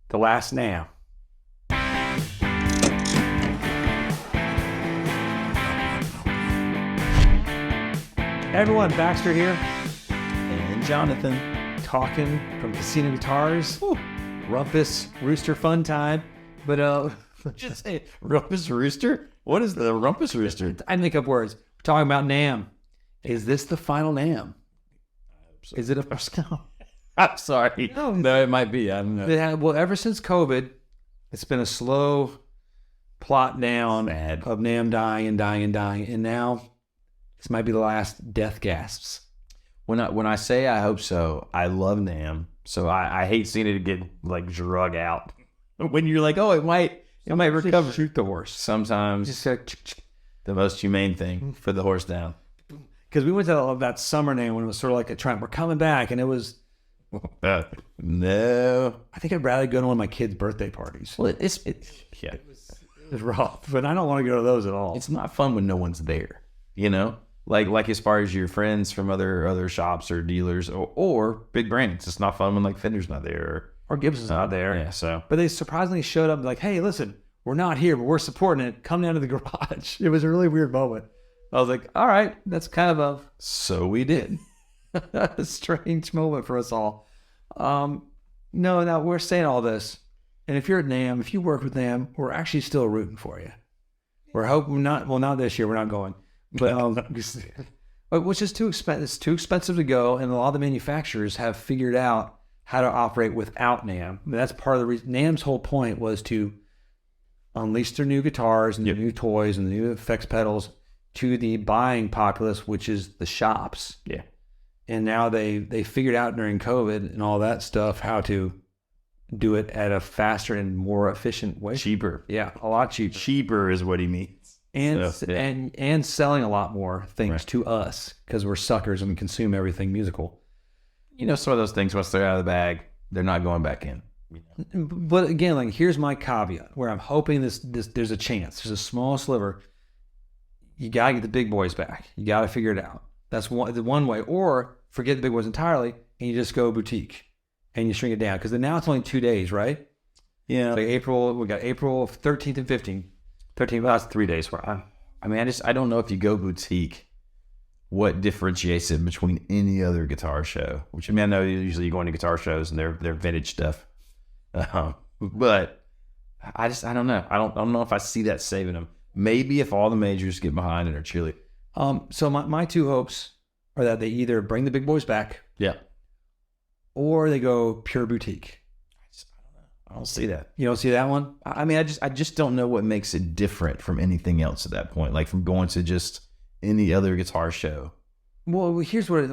The Last Namm. Hey everyone, Baxter here, And Jonathan. talking from Casino Guitars. Woo. Rumpus Rooster fun time. But Just say Rumpus Rooster? What is the Rumpus Rooster? I make up words. We're talking about NAMM. Is this the final NAMM? Is it a I'm sorry. No, it might be. I don't know. Well, ever since COVID, it's been a slow plot down Sad. of NAMM dying and dying and dying, and now this might be the last death gasps. When I say I hope so, I love NAMM. So I hate seeing it get like drug out. When you're like, oh, it might recover. Shoot the horse. Sometimes Just the most humane thing for the horse down. because we went to that summer NAMM when it was sort of like a trend. We're coming back, and it was. No. I think I'd rather go to one of my kids' birthday parties. Well, It was rough, but I don't want to go to those at all. it's not fun when no one's there, you know? Like as far as your friends from other shops or dealers or big brands. It's not fun when like Fender's not there Or Gibson's not there. Yeah, so But they surprisingly showed up like, hey, listen, we're not here, but we're supporting it. Come down to the garage. It was a really weird moment. I was like, all right, that's kind of so we did. a strange moment for us all. No, we're saying all this. And if you're at NAMM, if you work with NAMM, we're actually still rooting for you. We're hoping not this year, we're not going. But which is too expensive. It's too expensive to go, and a lot of the manufacturers have figured out how to operate without NAMM. I mean, that's part of the reason. NAMM's whole point was to unleash their new guitars and their new toys and the new effects pedals to the buying populace, which is the shops. Yeah. And now they figured out during COVID and all that stuff how to do it at a faster and more efficient way. Cheaper. Yeah, a lot cheaper. Cheaper is what he means. And So, yeah. and selling a lot more things Right. to us because we're suckers and we consume everything musical. You know, some of those things, once they're out of the bag, they're not going back in. But again, like here's my caveat where I'm hoping this there's a chance. There's a small sliver. You gotta get the big boys back. You gotta figure it out. That's one way. Or forget the big boys entirely and you just go boutique and you shrink it down. Because now it's only 2 days, right? Yeah. Like we got April 13th and 15th. 13th, well, that's 3 days for I don't know if you go boutique, what differentiates it between any other guitar show. Which, I mean, I know usually you go into guitar shows and they're vintage stuff. But I don't know. I don't know if I see that saving them. Maybe if all the majors get behind it or chilly. So my two hopes are that they either bring the big boys back Yeah. or they go pure boutique. I don't see that. You don't see that one? I mean, I just don't know what makes it different from anything else at that point. Like from going to just any other guitar show. Well, here's what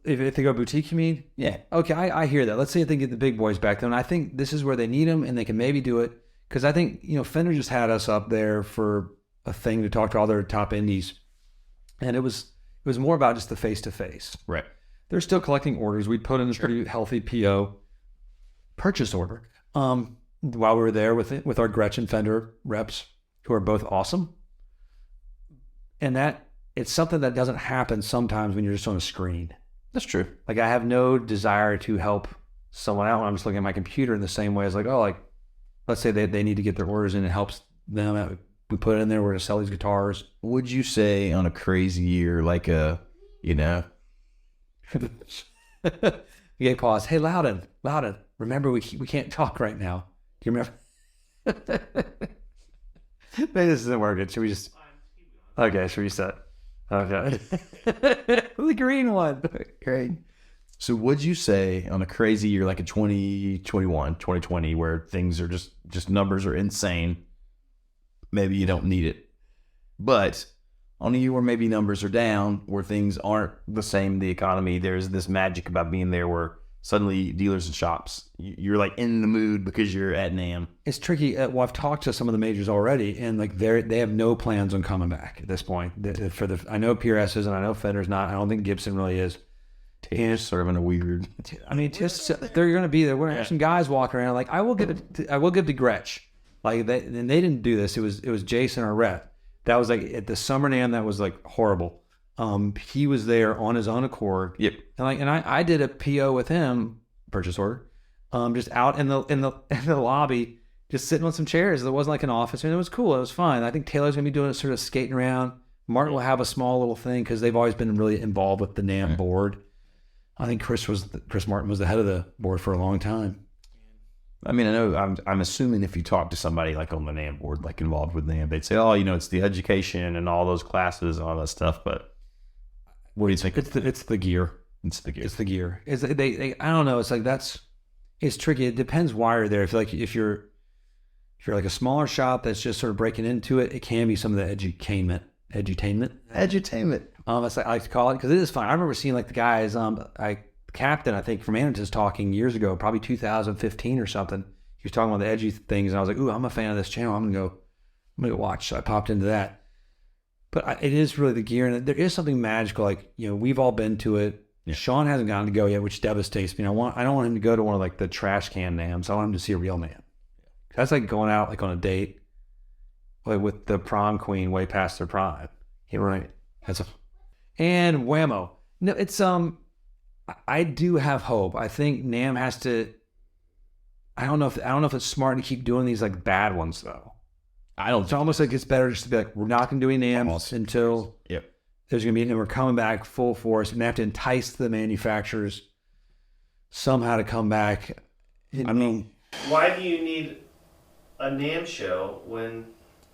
if they go boutique, you mean? Yeah. Okay, I hear that. Let's say if they get the big boys back, then I think this is where they need them and they can maybe do it. Because I think, Fender just had us up there for a thing to talk to all their top indies. And it was more about just the face-to-face. Right. They're still collecting orders. We'd put in a pretty healthy PO purchase order while we were there with our Gretchen Fender reps, who are both awesome. And that it's something that doesn't happen sometimes when you're just on a screen. That's true. Like I have no desire to help someone out when I'm just looking at my computer in the same way as let's say they need to get their orders in. It helps them out. We put it in there. We're going to sell these guitars. Would you say on a crazy year, like You get pause. Hey, Loudon, remember we can't talk right now. Do you remember? Maybe this isn't working. Should we just? Okay, should we reset? Okay. The green one. Great. So would you say on a crazy year like a 2021, 2020, where things are just numbers are insane, maybe you don't need it. But on a year where maybe numbers are down, where things aren't the same, the economy, there's this magic about being there where suddenly dealers and shops, you're like in the mood because you're at NAMM. It's tricky. Well, I've talked to some of the majors already, and like they have no plans on coming back at this point. I know PRS is, and I know Fender's not. I don't think Gibson really is. And it's sort of in a weird. I mean, just they're going to be there. We're going to have some guys walking around. Like I will give to Gretsch. Like they didn't do this. It was Jason, our rep. That was like at the summer NAMM. That was like horrible. He was there on his own accord. Yep. And I did a PO with him, purchase order, just out in the lobby, just sitting on some chairs. It wasn't like an office, and it was cool. It was fun. I think Taylor's gonna be doing it, sort of skating around. Martin will have a small little thing because they've always been really involved with the NAMM board. I think Chris Martin was the head of the board for a long time. I mean, I know I'm assuming if you talk to somebody like on the NAMM board, like involved with NAMM, they'd say, oh, it's the education and all those classes and all that stuff. But what do you think? It's the gear. It's the gear. It's the gear. It's they I don't know. It's like it's tricky. It depends why you're there. If you're like a smaller shop that's just sort of breaking into it, it can be some of the edutainment. That's I like to call it, because it is fun. I remember seeing like the guys, Captain, I think, from Anaton's talking years ago, probably 2015 or something. He was talking about the edgy things, and I was like, ooh, I'm a fan of this channel. I'm gonna go watch. So I popped into that. But it is really the gear, and there is something magical. Like, we've all been to it. Yeah. Sean hasn't gotten to go yet, which devastates me. I don't want him to go to one of like the trash can NAMMs. I want him to see a real NAMM. That's like going out like on a date, like with the prom queen way past their prime. Right. And whammo. No, it's I do have hope. I think NAMM has to. I don't know if it's smart to keep doing these like bad ones though. It's almost like it's better just to be like, we're not going to do any NAMMs until there's going to be, and we're coming back full force, and they have to entice the manufacturers somehow to come back. Why do you need a NAMM show when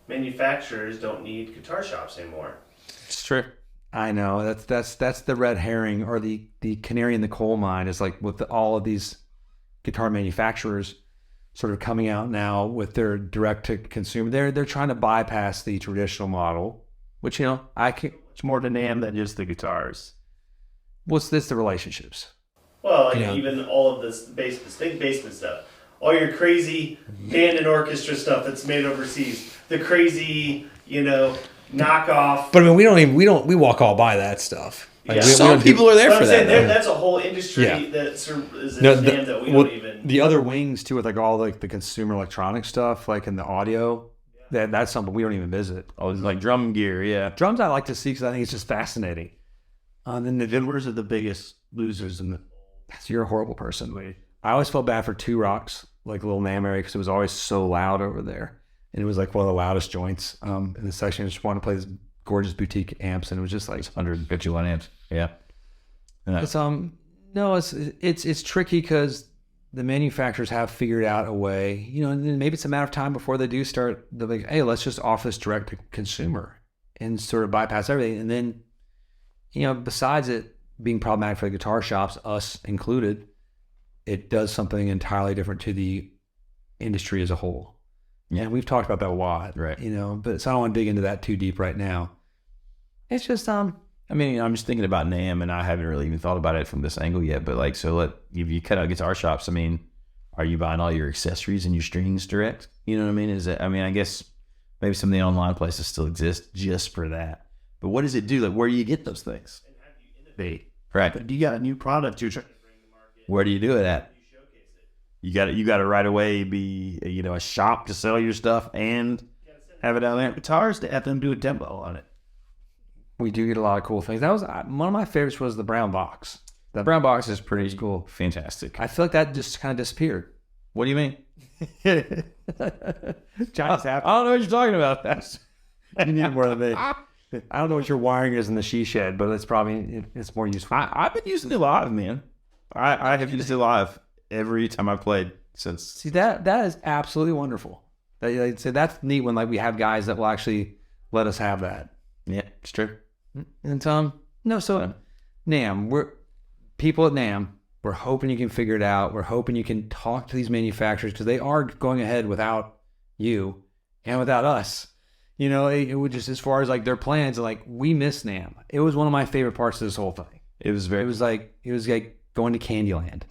manufacturers don't need guitar shops anymore? It's true. I know that's the red herring, or the canary in the coal mine. Is like with all of these guitar manufacturers sort of coming out now with their direct to consumer. They're trying to bypass the traditional model, which it's more to NAMM than just the guitars. What's this? The relationships. Well, even all of this big basement stuff, all your crazy band and orchestra stuff that's made overseas, the crazy knockoff. But I mean, we walk all by that stuff. Like, some people are there for that. That's a whole industry that is NAMM that we don't even. The other wings too, with like all like the consumer electronic stuff, like in the audio, that's something we don't even visit. Oh, it's like drum gear, yeah. Drums I like to see because I think it's just fascinating. And then the fiddlers are the biggest losers in the. So you're a horrible person. I always felt bad for Two Rocks, like little NAMM area, because it was always so loud over there, and it was like one of the loudest joints in the section. I just wanted to play this gorgeous boutique amps, and it was just like 151 amps. Yeah. It's it's tricky because the manufacturers have figured out a way, and maybe it's a matter of time before they do start. They're like, hey, let's just offer this direct to consumer and sort of bypass everything. And then, besides it being problematic for the guitar shops, us included, it does something entirely different to the industry as a whole. Yeah, and we've talked about that a lot, right? But so I don't want to dig into that too deep right now. It's just I'm just thinking about NAMM, and I haven't really even thought about it from this angle yet. But like, if you cut out guitar shops, are you buying all your accessories and your strings direct? You know what I mean? I guess maybe some of the online places still exist just for that. But what does it do? Like, where do you get those things? And how do you innovate? Right. But you got a new product you're trying to bring to market. Where do you do it at? You showcase it. You got to right away be a shop to sell your stuff and have it out there. Guitars to have them do a demo on it. We do get a lot of cool things. That was one of my favorites. Was the brown box. The brown box is pretty cool, fantastic. I feel like that just kind of disappeared. What do you mean? Johnny's happy. I don't know what you're talking about. You need more than me. I don't know what your wiring is in the she shed, but it's more useful. I've been using it live, man. I have used it live every time I played since. See, that is absolutely wonderful. So that's neat when like we have guys that will actually let us have that. Yeah, it's true. And NAMM, we're people at NAMM. We're hoping you can figure it out. We're hoping you can talk to these manufacturers, because they are going ahead without you and without us. It would just, as far as like their plans, like we miss NAMM. It was one of my favorite parts of this whole thing. It was like going to Candyland.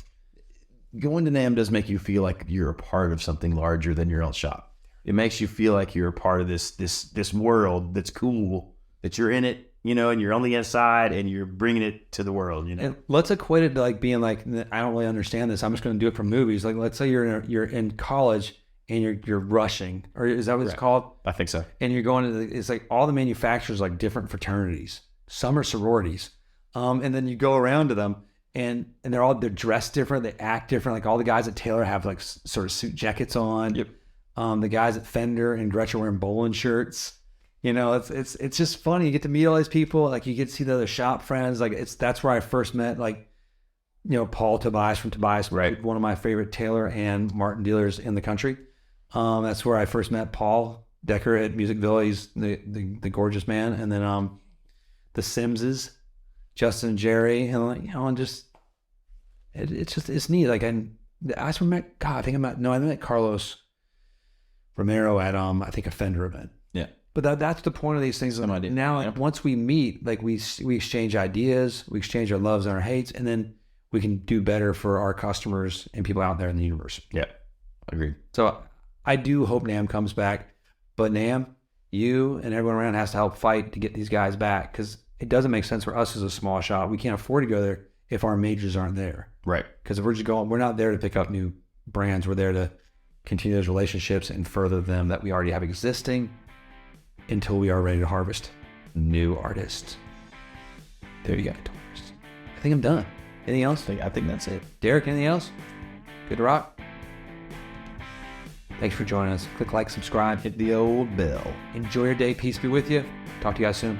Going to NAMM does make you feel like you're a part of something larger than your own shop. It makes you feel like you're a part of this world that's cool, that you're in it, and you're on the inside and you're bringing it to the world, And let's equate it to like being like, I don't really understand this. I'm just going to do it for movies. Like, let's say you're in college and you're rushing, or is that what it's called? I think so. And you're going to it's like all the manufacturers, like different fraternities. Some are sororities. And then you go around to them and they're dressed different, they act different. Like all the guys at Taylor have like sort of suit jackets on. Yep. The guys at Fender and Gretsch are wearing bowling shirts. You know, it's just funny. You get to meet all these people. Like you get to see the other shop friends. Like that's where I first met, like, you know, Paul Tobias from Tobias, right? One of my favorite Taylor and Martin dealers in the country. That's where I first met Paul Decker at Musicville. He's the gorgeous man. And then the Simses, Justin and Jerry, and you know, and just it's neat. Like I just met I met Carlos Romero at I think a Fender event. Yeah. But that's the point of these things. Now, yeah. Once we meet, like we exchange ideas, we exchange our loves and our hates, and then we can do better for our customers and people out there in the universe. Yeah, agreed. So I do hope NAMM comes back, but NAMM, you and everyone around has to help fight to get these guys back, because it doesn't make sense for us as a small shop. We can't afford to go there if our majors aren't there. Right. Because if we're just going, we're not there to pick up new brands. We're there to continue those relationships and further them that we already have existing until we are ready to harvest new artists. There you go. I think I'm done. Anything else? I think that's it. Derek, anything else? Good to rock? Thanks for joining us. Click like, subscribe. Hit the old bell. Enjoy your day. Peace be with you. Talk to you guys soon.